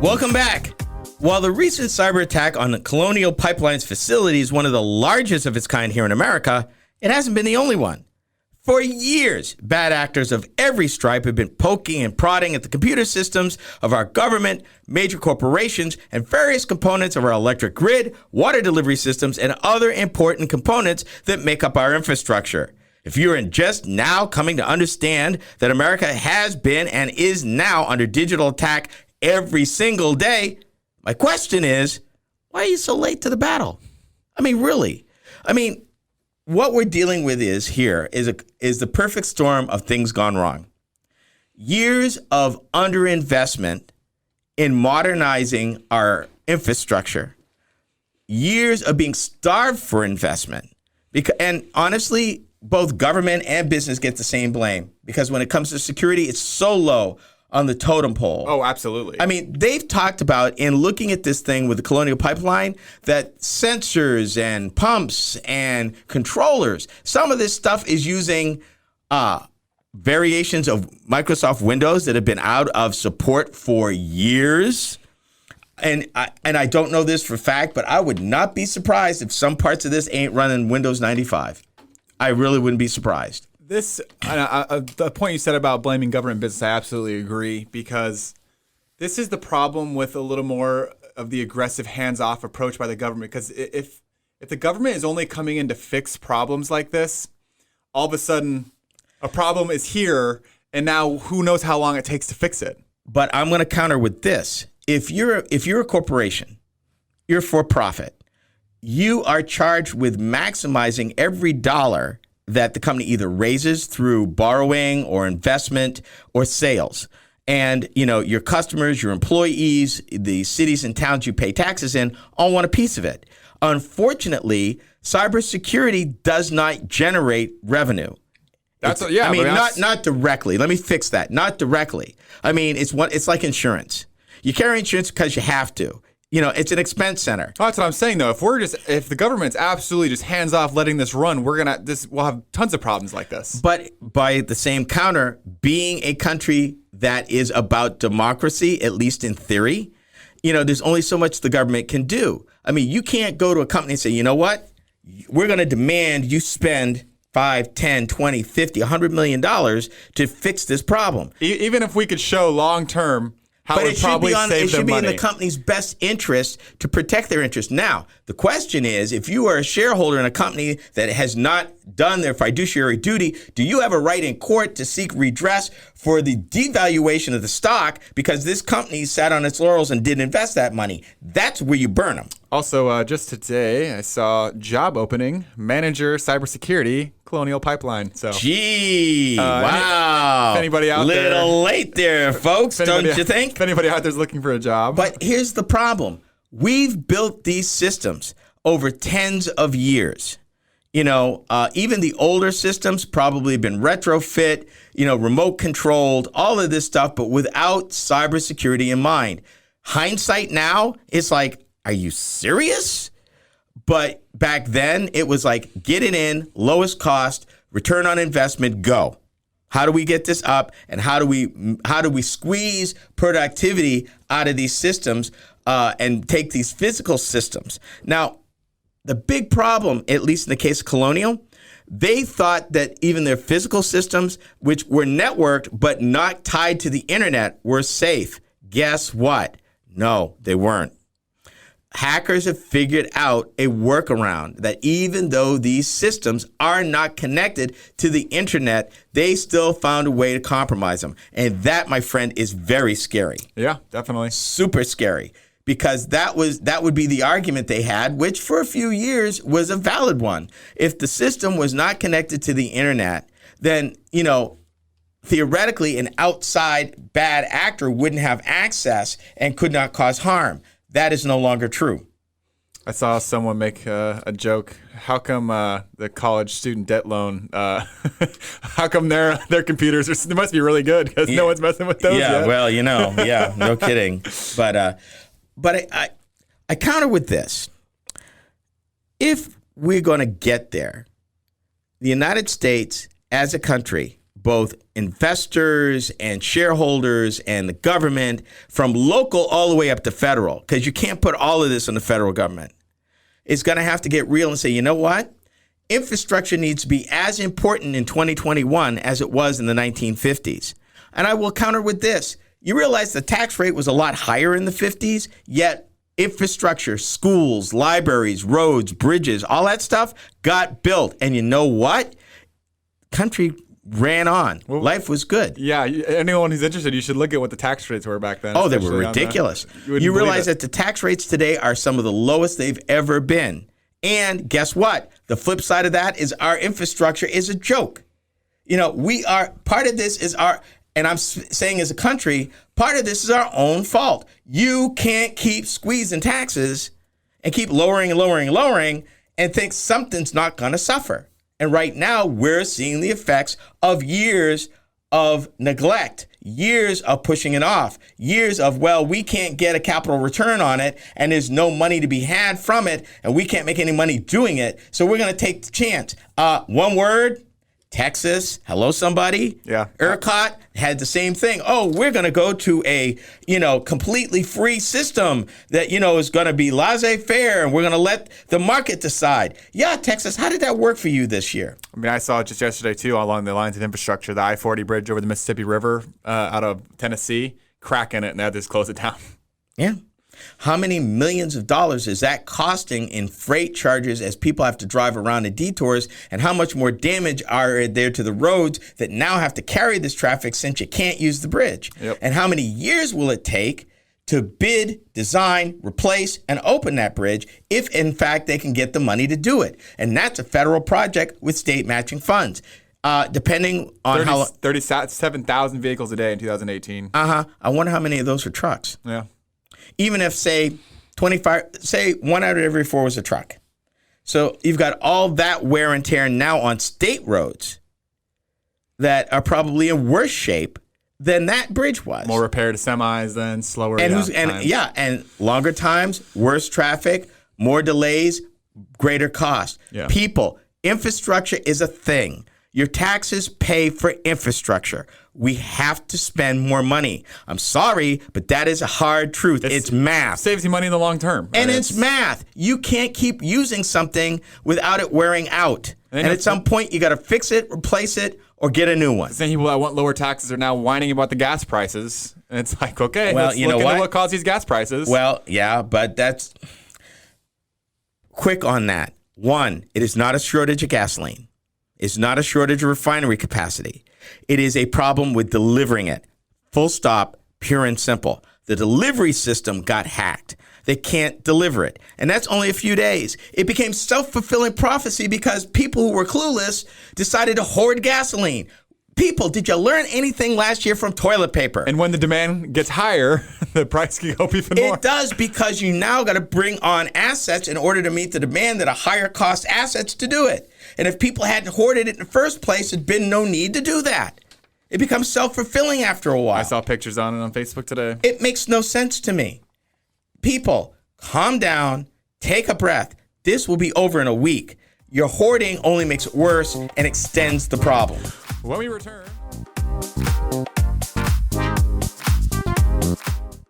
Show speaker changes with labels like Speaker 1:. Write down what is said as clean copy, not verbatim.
Speaker 1: Welcome back. While the recent cyber attack on the Colonial Pipeline's facility is one of the largest of its kind here in America, it hasn't been the only one. For years, bad actors of every stripe have been poking and prodding at the computer systems of our government, major corporations, and various components of our electric grid, water delivery systems, and other important components that make up our infrastructure. If you're just now coming to understand that America has been and is now under digital attack every single day, my question is, why are you so late to the battle? I mean, really? I mean, what we're dealing with is the perfect storm of things gone wrong. Years of underinvestment in modernizing our infrastructure. Years of being starved for investment. And honestly, both government and business get the same blame because when it comes to security, it's so low on the totem pole.
Speaker 2: Oh, absolutely.
Speaker 1: I mean, they've talked about in looking at this thing with the Colonial Pipeline that sensors and pumps and controllers, some of this stuff is using variations of Microsoft Windows that have been out of support for years. And I don't know this for a fact, but I would not be surprised if some parts of this ain't running Windows 95. I really wouldn't be surprised.
Speaker 2: The point you said about blaming government business, I absolutely agree, because this is the problem with a little more of the aggressive hands-off approach by the government. Because if the government is only coming in to fix problems like this, all of a sudden a problem is here, and now who knows how long it takes to fix it.
Speaker 1: But I'm going to counter with this: if you're a corporation, you're for profit, you are charged with maximizing every dollar that the company either raises through borrowing or investment or sales. And, you know, your customers, your employees, the cities and towns you pay taxes in all want a piece of it. Unfortunately, cybersecurity does not generate revenue. Not directly. Let me fix that. Not directly. I mean, it's like insurance. You carry insurance because you have to. You know, it's an expense center.
Speaker 2: Oh, that's what I'm saying, though. If the government's absolutely just hands off letting this run, we'll have tons of problems like this.
Speaker 1: But by the same counter, being a country that is about democracy, at least in theory, you know, there's only so much the government can do. I mean, you can't go to a company and say, you know what? We're going to demand you spend $5, $10, $20, $50, $100 million to fix this problem.
Speaker 2: Even if we could show long term, how it should be in
Speaker 1: the company's best interest to protect their interest. Now, the question is, if you are a shareholder in a company that has not done their fiduciary duty, do you have a right in court to seek redress for the devaluation of the stock because this company sat on its laurels and didn't invest that money? That's where you burn them.
Speaker 2: Also, just today, I saw job opening, manager cybersecurity, Colonial Pipeline. So,
Speaker 1: wow.
Speaker 2: If anybody out there,
Speaker 1: little late there, folks, don't you think?
Speaker 2: If anybody out there's looking for a job.
Speaker 1: But here's the problem. We've built these systems over tens of years. You know, even the older systems probably been retrofit, you know, remote controlled, all of this stuff, but without cybersecurity in mind. Hindsight now, it's like, are you serious? But back then, it was like, get it in, lowest cost, return on investment, go. How do we get this up, and how do we squeeze productivity out of these systems and take these physical systems? Now, the big problem, at least in the case of Colonial, they thought that even their physical systems, which were networked but not tied to the internet, were safe. Guess what? No, they weren't. Hackers have figured out a workaround that even though these systems are not connected to the internet, they still found a way to compromise them. And that, my friend, is very scary.
Speaker 2: Yeah, definitely.
Speaker 1: Super scary. Because that would be the argument they had, which for a few years was a valid one. If the system was not connected to the internet, then, you know, theoretically an outside bad actor wouldn't have access and could not cause harm. That is no longer true.
Speaker 2: I saw someone make a joke. How come the college student debt loan? How come their computers they must be really good because no one's messing with those yet?
Speaker 1: Yeah, well, you know, yeah, no kidding. But I counter with this: if we're going to get there, the United States as a country both investors and shareholders and the government, from local all the way up to federal, because you can't put all of this on the federal government. It's going to have to get real and say, you know what? Infrastructure needs to be as important in 2021 as it was in the 1950s. And I will counter with this. You realize the tax rate was a lot higher in the 50s, yet infrastructure, schools, libraries, roads, bridges, all that stuff got built. And you know what? Country ran on. Well, life was good.
Speaker 2: Yeah, anyone who's interested, you should look at what the tax rates were back then.
Speaker 1: Oh, they were ridiculous. You realize that the tax rates today are some of the lowest they've ever been. And guess what? The flip side of that is our infrastructure is a joke. You know, part of this is and I'm saying as a country, part of this is our own fault. You can't keep squeezing taxes and keep lowering and lowering and lowering and think something's not going to suffer. And right now we're seeing the effects of years of neglect, years of pushing it off, years of, well, we can't get a capital return on it and there's no money to be had from it and we can't make any money doing it. So we're going to take the chance. One word, Texas. Hello, somebody.
Speaker 2: Yeah.
Speaker 1: ERCOT had the same thing. Oh, we're going to go to a, completely free system that, is going to be laissez-faire and we're going to let the market decide. Yeah, Texas, how did that work for you this year?
Speaker 2: I mean, I saw it just yesterday, too, along the lines of infrastructure, the I-40 bridge over the Mississippi River out of Tennessee, crack in it, and they had to just close it down.
Speaker 1: Yeah. How many millions of dollars is that costing in freight charges as people have to drive around in detours? And how much more damage are there to the roads that now have to carry this traffic since you can't use the bridge?
Speaker 2: Yep.
Speaker 1: And how many years will it take to bid, design, replace, and open that bridge if, in fact, they can get the money to do it? And that's a federal project with state matching funds. Depending on
Speaker 2: 37,000 vehicles a day in 2018.
Speaker 1: I wonder how many of those are trucks.
Speaker 2: Yeah.
Speaker 1: Even if, say, 1 out of every 4 was a truck. So you've got all that wear and tear now on state roads that are probably in worse shape than that bridge was.
Speaker 2: More repair to semis than slower.
Speaker 1: And longer times, worse traffic, more delays, greater cost.
Speaker 2: Yeah.
Speaker 1: People, infrastructure is a thing. Your taxes pay for infrastructure. We have to spend more money. I'm sorry, but that is a hard truth. It's math.
Speaker 2: Saves you money in the long term.
Speaker 1: And it's math. You can't keep using something without it wearing out. And at some point, you got to fix it, replace it, or get a new one.
Speaker 2: Some people that want lower taxes are now whining about the gas prices. And it's like, okay,
Speaker 1: well,
Speaker 2: let's look into what caused these gas prices.
Speaker 1: Well, yeah, but that's quick on that. One, it is not a shortage of gasoline. It's not a shortage of refinery capacity. It is a problem with delivering it. Full stop, pure and simple. The delivery system got hacked. They can't deliver it. And that's only a few days. It became self-fulfilling prophecy because people who were clueless decided to hoard gasoline. People, did you learn anything last year from toilet paper?
Speaker 2: And when the demand gets higher, the price can go up even more.
Speaker 1: It does, because you now got to bring on assets in order to meet the demand that are higher cost assets to do it. And if people hadn't hoarded it in the first place, there'd been no need to do that. It becomes self-fulfilling after a while.
Speaker 2: I saw pictures on it on Facebook today.
Speaker 1: It makes no sense to me. People, calm down, take a breath. This will be over in a week. Your hoarding only makes it worse and extends the problem.
Speaker 2: When we return...